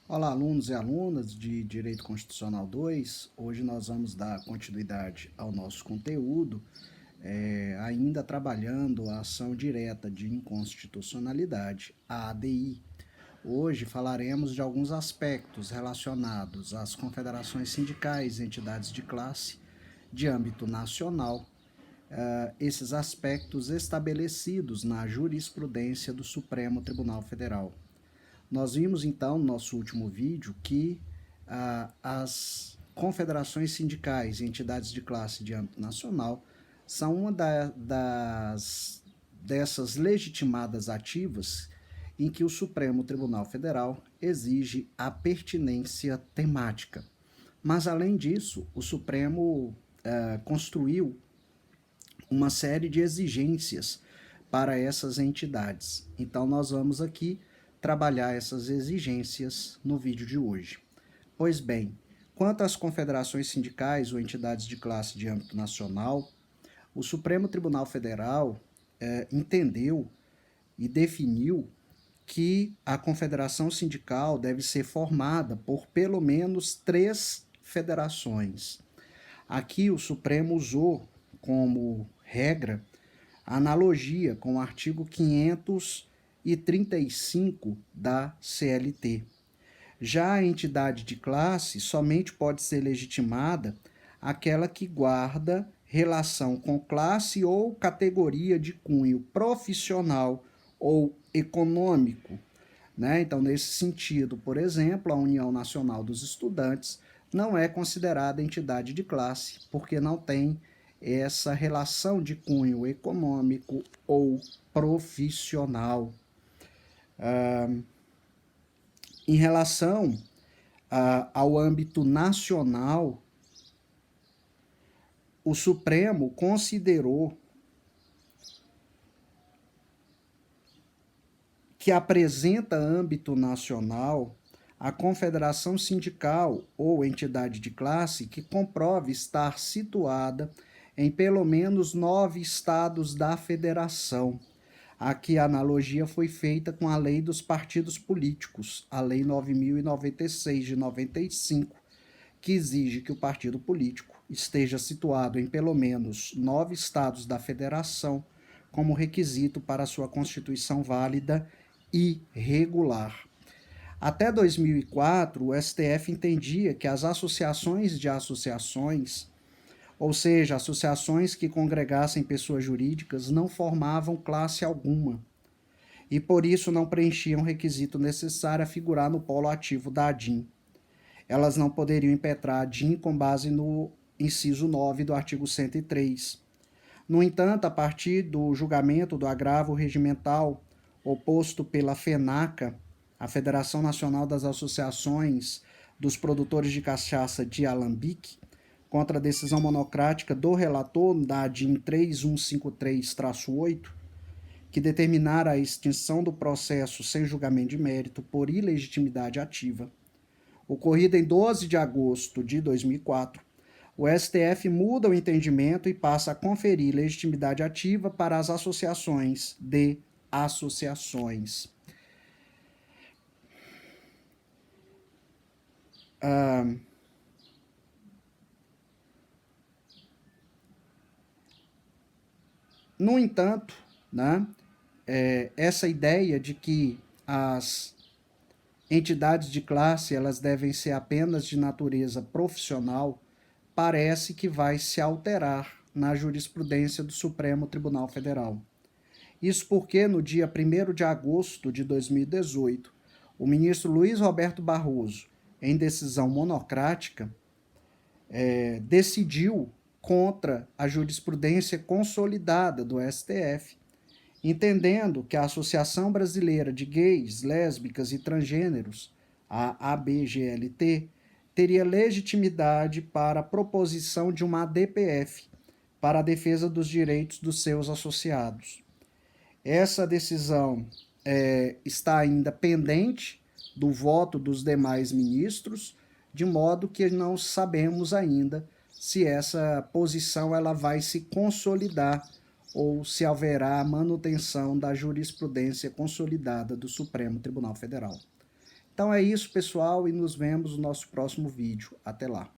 Olá, alunos e alunas de Direito Constitucional 2. Hoje nós vamos dar continuidade ao nosso conteúdo, ainda trabalhando a ação direta de inconstitucionalidade, a ADI. Hoje falaremos de alguns aspectos relacionados às confederações sindicais e entidades de classe de âmbito nacional, esses aspectos estabelecidos na jurisprudência do Supremo Tribunal Federal. Nós vimos então no nosso último vídeo que as confederações sindicais e entidades de classe de âmbito nacional são uma dessas legitimadas ativas em que o Supremo Tribunal Federal exige a pertinência temática. Mas, além disso, o Supremo construiu uma série de exigências para essas entidades. Então, nós vamos aqui trabalhar essas exigências no vídeo de hoje. Pois bem, quanto às confederações sindicais ou entidades de classe de âmbito nacional, o Supremo Tribunal Federal entendeu e definiu que a confederação sindical deve ser formada por pelo menos 3 federações. Aqui o Supremo usou como regra a analogia com o artigo 535 da CLT. Já a entidade de classe somente pode ser legitimada aquela que guarda relação com classe ou categoria de cunho profissional ou econômico. Então, nesse sentido, por exemplo, a União Nacional dos Estudantes não é considerada entidade de classe, porque não tem essa relação de cunho econômico ou profissional. Em relação ao âmbito nacional, o Supremo considerou que apresenta âmbito nacional a confederação sindical ou entidade de classe que comprove estar situada em pelo menos 9 estados da federação. Aqui a analogia foi feita com a lei dos partidos políticos, a lei 9.096 de 95, que exige que o partido político esteja situado em pelo menos 9 estados da federação como requisito para sua constituição válida e regular. Até 2004, o STF entendia que as associações de associações, ou seja, associações que congregassem pessoas jurídicas, não formavam classe alguma e por isso não preenchiam o requisito necessário a figurar no polo ativo da ADIM. Elas não poderiam impetrar a ADIM com base no inciso 9 do artigo 103. No entanto, a partir do julgamento do agravo regimental oposto pela FENACA, a Federação Nacional das Associações dos Produtores de Cachaça de Alambique, contra a decisão monocrática do relator da ADIM 3153-8, que determinara a extinção do processo sem julgamento de mérito por ilegitimidade ativa, ocorrida em 12 de agosto de 2004, o STF muda o entendimento e passa a conferir legitimidade ativa para as associações de associações. No entanto, essa ideia de que as entidades de classe elas devem ser apenas de natureza profissional parece que vai se alterar na jurisprudência do Supremo Tribunal Federal. Isso porque no dia 1º de agosto de 2018, o ministro Luiz Roberto Barroso, em decisão monocrática, decidiu contra a jurisprudência consolidada do STF, entendendo que a Associação Brasileira de Gays, Lésbicas e Transgêneros, a ABGLT, teria legitimidade para a proposição de uma ADPF para a defesa dos direitos dos seus associados. Essa decisão está ainda pendente do voto dos demais ministros, de modo que não sabemos ainda se essa posição ela vai se consolidar ou se haverá manutenção da jurisprudência consolidada do Supremo Tribunal Federal. Então é isso, pessoal, e nos vemos no nosso próximo vídeo. Até lá.